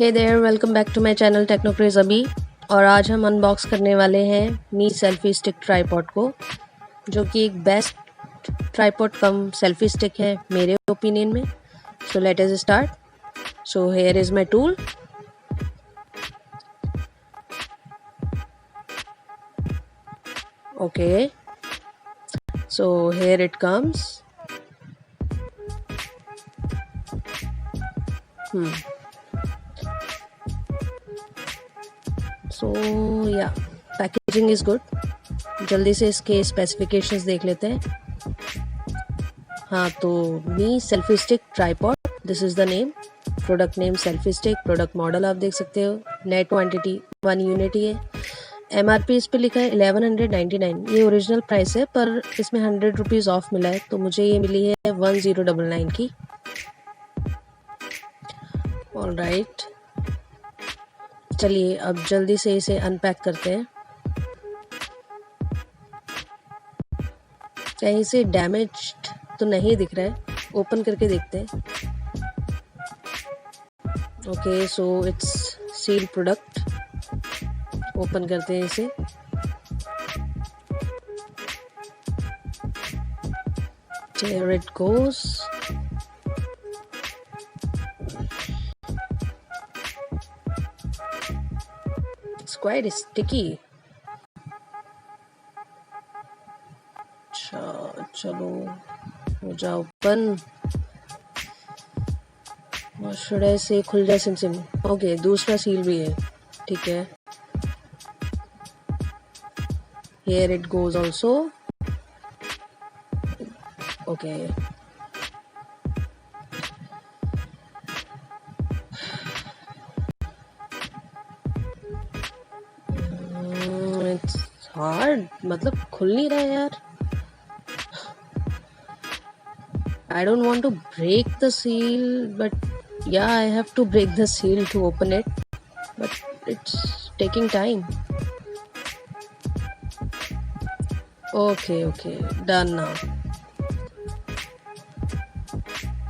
Hey there, welcome back to my channel Technocraze अभी। और आज हम अनबॉक्स करने वाले हैं मी सेल्फी स्टिक ट्राइपॉड को, जो कि एक best tripod cum selfie stick है मेरे ओपिनियन में। So let us start. So here is my tool. Okay, so here it comes. So yeah packaging is good. जल्दी से इसके स्पेसिफिकेशंस देख लेते हैं। हाँ, तो Mi selfie stick tripod, this is the name. Product name selfie stick, product model आप देख सकते हो। नेट क्वांटिटी 1 यूनिट ही है। MRP इस पे लिखा है 1199। ये ओरिजिनल प्राइस है, पर इसमें 100 रुपीज़ ऑफ मिला है, तो मुझे ये मिली है 1099 की। ऑल राइट, चलिए अब जल्दी से इसे अनपैक करते हैं। कहीं से डैमेज्ड तो नहीं दिख रहा है, ओपन करके देखते हैं। Okay, so it's seal product. Open करते हैं इसे। Here it goes. It's quite sticky. चलो हो जाओ ओपन। और शुड से खुल जाए सिम। ओके, दूसरा सील भी है, ठीक है। Here it goes also. Okay. It's hard, मतलब खुल नहीं रहा है यार। I don't want to break the seal, but yeah, I have to break the seal to open it, but it's taking time. Okay, done now.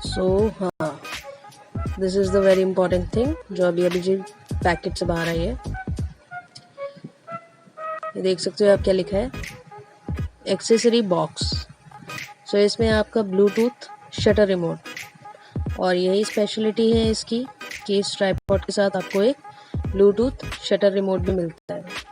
So हाँ, this is the very important thing जो अभी जी packet से बाहर आई है। ये देख सकते हो आप क्या लिखा है, एक्सेसरी बॉक्स। सो इसमें आपका ब्लूटूथ शटर रिमोट, और यही स्पेशलिटी है इसकी कि इस ट्राइपॉड के साथ आपको एक ब्लूटूथ शटर रिमोट भी मिलता है।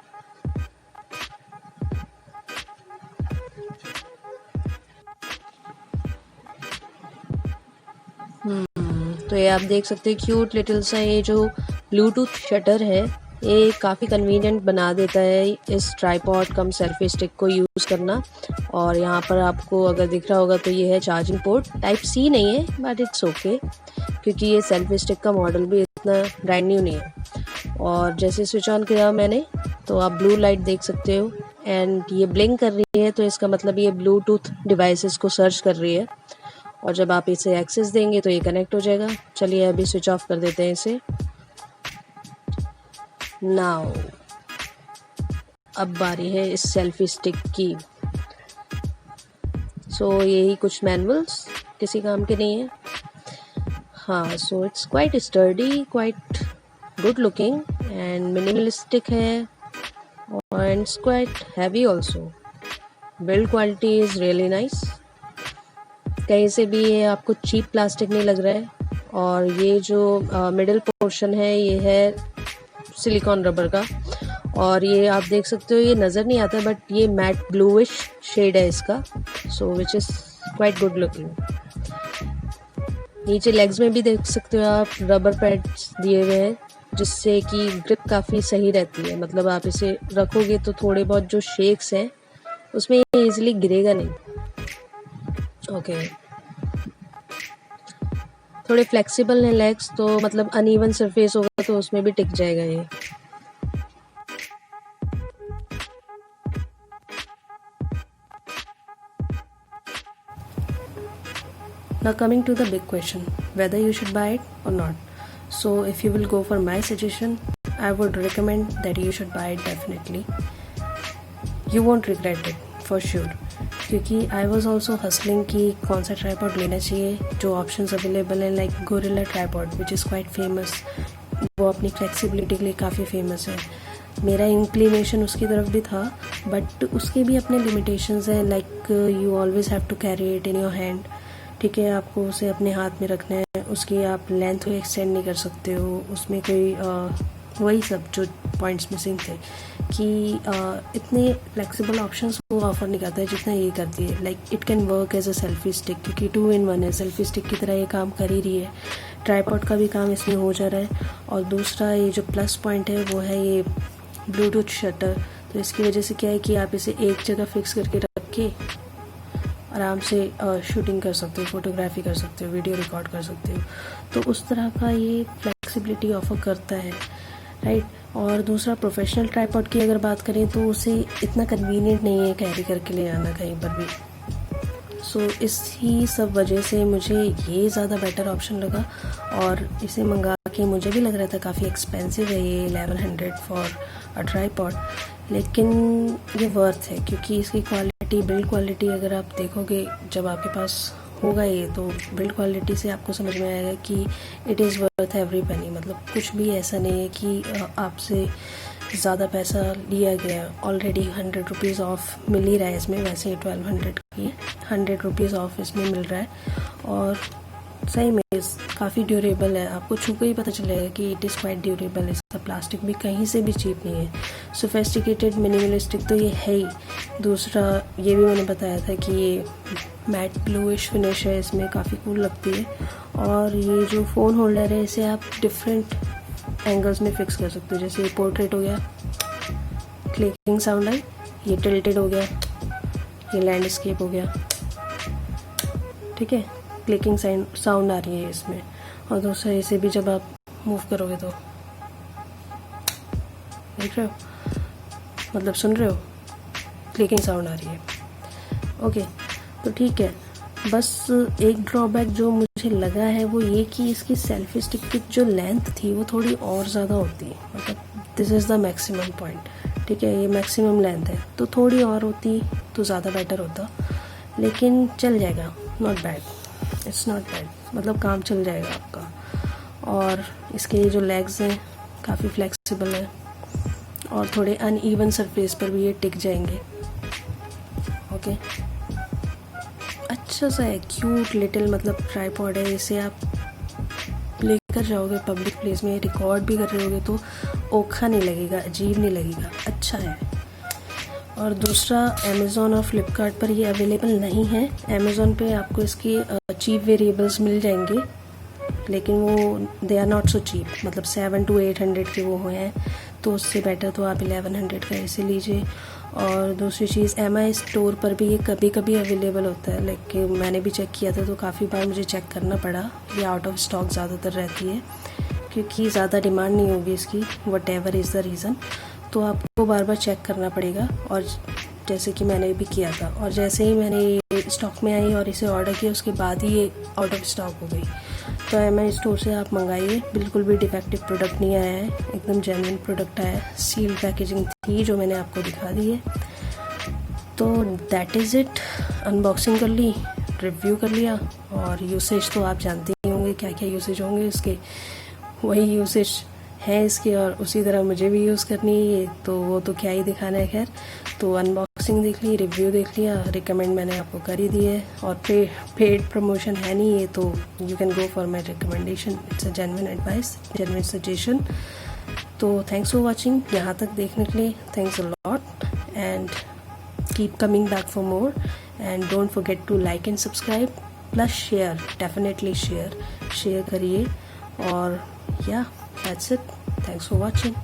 तो ये आप देख सकते हैं क्यूट लिटिल सा ये जो ब्लूटूथ शटर है, ये काफ़ी कन्वीनियंट बना देता है इस ट्राइपॉड कम सेल्फी स्टिक को यूज़ करना। और यहाँ पर आपको अगर दिख रहा होगा तो ये है चार्जिंग पोर्ट। टाइप C नहीं है, बट इट्स ओके, क्योंकि ये सेल्फी स्टिक का मॉडल भी इतना ब्रांड न्यू नहीं है। और जैसे स्विच ऑन किया मैंने, तो आप ब्लू लाइट देख सकते हो, एंड ये ब्लिंक कर रही है, तो इसका मतलब ये ब्लूटूथ डिवाइसेस को सर्च कर रही है। और जब आप इसे एक्सेस देंगे तो ये कनेक्ट हो जाएगा। चलिए अभी स्विच ऑफ कर देते हैं इसे। नाउ अब बारी है इस सेल्फी स्टिक की। सो यही कुछ मैनुअल्स, किसी काम के नहीं है। हाँ, so it's quite sturdy, quite good looking and minimalistic है, and it's quite heavy also. Build quality is really nice. कहीं से भी ये आपको चीप प्लास्टिक नहीं लग रहा है। और ये जो मिडिल पोर्शन है ये है सिलिकॉन रबर का, और ये आप देख सकते हो ये नज़र नहीं आता, बट ये मैट ब्लूइश शेड है इसका। So which is quite good looking. नीचे लेग्स में भी देख सकते हो आप रबर पैड्स दिए हुए हैं, जिससे कि ग्रिप काफ़ी सही रहती है। मतलब आप इसे रखोगे तो थोड़े बहुत जो शेक्स हैं उसमें ये ईजिली गिरेगा नहीं। ओके, थोड़े फ्लेक्सिबल हैं लेग्स, तो मतलब अनइवन सरफेस होगा तो उसमें भी टिक जाएगा ये। Now coming to the big question, whether you should buy it or not. So if you will go for my suggestion, I would recommend that you should buy it definitely. You won't regret it for sure. क्योंकि I was also hustling कि कौन सा tripod लेना चाहिए। जो options available हैं like gorilla tripod which is quite famous, वो अपनी फ्लेक्सिबिलिटी के लिए काफ़ी फेमस है। मेरा इंक्लिनेशन उसकी तरफ भी था, बट उसके भी अपने लिमिटेशंस हैं। Like you always have to carry it in your hand, ठीक है, आपको उसे अपने हाथ में रखना है, उसकी आप लेंथ को एक्सटेंड नहीं कर सकते हो, उसमें कोई वही सब जो पॉइंट्स मिसिंग थे कि इतने फ्लेक्सिबल ऑप्शंस वो ऑफर नहीं करता है जितना ये करती है। Like it can work as a selfie stick, क्योंकि 2 in 1 है, सेल्फी स्टिक की तरह ये काम कर ही रही है, ट्राईपॉड का भी काम इसमें हो जा रहा है। और दूसरा ये जो प्लस पॉइंट है वो है ये ब्लूटूथ शटर। तो इसकी वजह से क्या है कि आप इसे एक जगह फिक्स करके रख के आराम से शूटिंग कर सकते हो, फोटोग्राफी कर सकते हो, वीडियो रिकॉर्ड कर सकते हो। तो उस तरह का ये फ्लेक्सिबिलिटी ऑफर करता है, राइट। और दूसरा प्रोफेशनल ट्राईपॉड की अगर बात करें तो उसे इतना कन्वीनियंट नहीं है कैरी करके ले जाना कहीं पर भी। सो इसी सब वजह से मुझे ये ज़्यादा बेटर ऑप्शन लगा, और इसे मंगा के मुझे भी लग रहा था काफ़ी एक्सपेंसिव है ये 1100 फॉर अ ट्राईपॉड, लेकिन ये वर्थ है क्योंकि इसकी क्वालिटी, बिल्ड क्वालिटी अगर आप देखोगे जब आपके पास होगा ये, तो बिल्ड क्वालिटी से आपको समझ में आएगा कि it is worth every penny. मतलब कुछ भी ऐसा नहीं है कि आपसे ज़्यादा पैसा लिया गया। ऑलरेडी 100 रुपीज़ ऑफ मिल ही रहा है इसमें, वैसे 1200 की 100 रुपीज़ ऑफ इसमें मिल रहा है, और सही में काफ़ी ड्यूरेबल है। आपको छू के ही पता चलेगा कि इट इज़ क्वाइट ड्यूरेबल। इसका प्लास्टिक भी कहीं से भी चीप नहीं है। सोफेस्टिकेटेड मिनिमलिस्टिक तो ये है ही। दूसरा ये भी मैंने बताया था कि ये मैट ब्लूइश फिनिश है, इसमें काफ़ी कूल लगती है। और ये जो फ़ोन होल्डर है इसे आप डिफरेंट एंगल्स में फिक्स कर सकते हो। जैसे ये पोर्ट्रेट हो गया, क्लिकिंग साउंड आई, ये टिल्टेड हो गया, ये लैंडस्केप हो गया, ठीक है, क्लिकिंग साउंड आ रही है इसमें। और दूसरा इसे भी जब आप मूव करोगे तो देख रहे हो, मतलब सुन रहे हो, क्लिकिंग साउंड आ रही है। ओके, तो ठीक है। बस एक ड्रॉबैक जो मुझे लगा है वो ये कि इसकी सेल्फी स्टिक की जो लेंथ थी वो थोड़ी और ज़्यादा होती है। मतलब this is the maximum point, ठीक है, ये मैक्सिमम लेंथ है, तो थोड़ी और होती तो ज़्यादा बेटर होता, लेकिन चल जाएगा, not bad, it's not bad, मतलब काम चल जाएगा आपका। और इसके जो लेग्स हैं काफ़ी फ्लेक्सिबल है, और थोड़े अनइवन सरफेस पर भी ये टिक जाएंगे। ओके, अच्छा सा है, क्यूट लिटिल मतलब ट्राईपॉड है। इसे आप लेकर जाओगे पब्लिक प्लेस में, रिकॉर्ड भी कर रहे होगे तो ओखा नहीं लगेगा, अजीब नहीं लगेगा, अच्छा है। और दूसरा, अमेज़ॉन और फ्लिपकार्ट पर ये अवेलेबल नहीं है। अमेज़ॉन पे आपको इसकी चीप वेरिएबल्स मिल जाएंगे, लेकिन वो they are not so cheap, मतलब 700 to 800 के वो हैं, तो उससे बेटर तो आप 1100 का इसे लीजिए। और दूसरी चीज़, MI स्टोर पर भी ये कभी कभी अवेलेबल होता है, लेकिन मैंने भी चेक किया था तो काफ़ी बार मुझे चेक करना पड़ा। ये आउट ऑफ स्टॉक ज़्यादातर रहती है क्योंकि ज़्यादा डिमांड नहीं होगी इसकी, what ever is the reason, तो आपको बार बार चेक करना पड़ेगा। और जैसे कि मैंने भी किया था, और जैसे ही मैंने ये स्टॉक में आई और इसे ऑर्डर किया उसके बाद ही ये आउट ऑफ स्टॉक हो गई। तो MI स्टोर से आप मंगाइए, बिल्कुल भी डिफेक्टिव प्रोडक्ट नहीं आया है, एकदम जेन्युइन प्रोडक्ट आया है। सील पैकेजिंग थी जो मैंने आपको दिखा दी है। तो दैट इज़ इट, अनबॉक्सिंग कर ली, रिव्यू कर लिया, और यूसेज तो आप जानते ही होंगे क्या क्या यूसेज होंगे इसके, वही यूसेज है इसके, और उसी तरह मुझे भी यूज़ करनी है, तो वो तो क्या ही दिखाना है। खैर, तो अनबॉक्सिंग देख ली, रिव्यू देख लिया, रिकमेंड मैंने आपको कर ही दी है, और पेड प्रमोशन है नहीं ये, तो you can go for my recommendation, it's a genuine advice, genuine suggestion. तो थैंक्स फॉर वॉचिंग, यहाँ तक देखने के लिए thanks a lot, and keep coming back for more, and don't forget to like and subscribe, plus share, definitely share करिए। और yeah, that's it, thanks for watching.